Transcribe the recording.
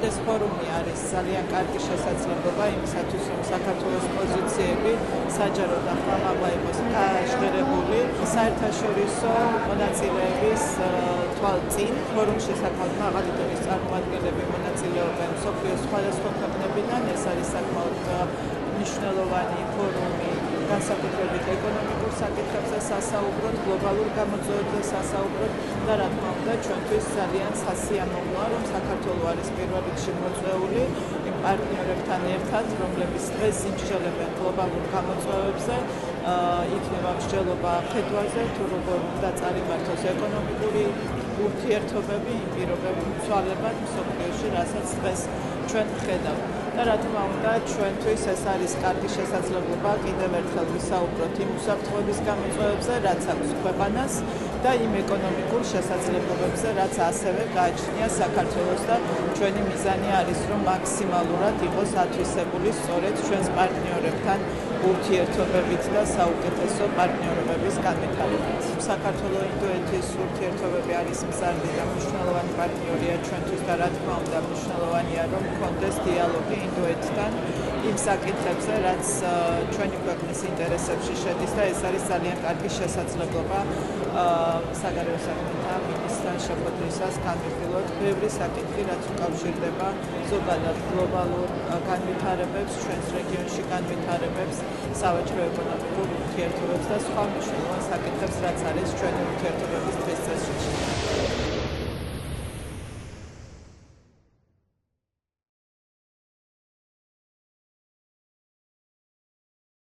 ეს ფორუმი არის ძალიან კარგი შესაძლებლობა იმისათვის, რომ საქართველოს პოზიციები საჯარო და ხმამაღლა იყოს გაჟღერებული საერთაშორისო მონაწილეების თვალწინ. ფორუმში საკმაოდ მაღალი დონის წარმომადგენლები მონაწილეობენ მსოფლიოს სხვადასხვა ქვეყნებიდან. ეს არის საკმაოდ მნიშვნელოვანი ფორუმი განსაკუთრებით ეკონომიკურ საკითხებზე სასაუბროთ, გლობალურ გამოწვევებზე სასაუბროთ და რა თქმა უნდა ჩვენთვის ძალიან სასიამოვნოა, რომ საქართველო არის პირველ რიგში მოწვეული იმ პარტნიორებთან ერთად, რომლებიც დღეს იმსჯელებენ გლობალურ გამოწვევებზე, იქნება მსჯელობა ხედვაზე, თუ როგორ უნდა წარიმართოს ეკონომიკური ურთიერთობები, იმ პირობების ცვალებად მსოფლიოში, რასაც დღეს ჩვენ ვხედავთ. და რა თქმა უნდა, ჩვენთვის ეს არის კარგი შესაძლებლობა კიდევ ერთხელ ვისაუბროთ იმ უსაფრთხოების გამოწვევებზე, რაც აქვს ქვეყანას და იმ ეკონომიკურ შესაძლებლობებზე, რაც ასევე გააჩნია საქართველოს და ჩვენი მიზანი არის, რომ მაქსიმალურად იყოს ათვისებული სწორედ ჩვენს პარტნიორებთან ურთიერთობებით და საუკეთესო პარტნიორობების განვითარებით. საქართველო-ინდოეთის ურთიერთობები არის მზარდი და მნიშვნელოვანი პარტნიორია ჩვენთვის და რა თქმა უნდა მნიშვნელოვანია, რომ გქონდეს დიალოგი ინდოეთთან იმ საკითხებზე, რაც ჩვენი ქვეყნის ინტერესებში შედის და ეს არის ძალიან კარგი შესაძლებლობა საგარეო საქმეთა მინისტრთან შეხვედრისას განვიხილოთ ბევრი საკითხი, რაც უკავშირდება ზოგადად გლობალურ განვითარებებს, ჩვენს რეგიონში განვითარებებს, სავაჭრო ეკონომიკურ ურთიერთობებს და სხვა მნიშვნელოვან საკითხებს, რაც არის ჩვენი ურთიერთობების დღის წესრიგი.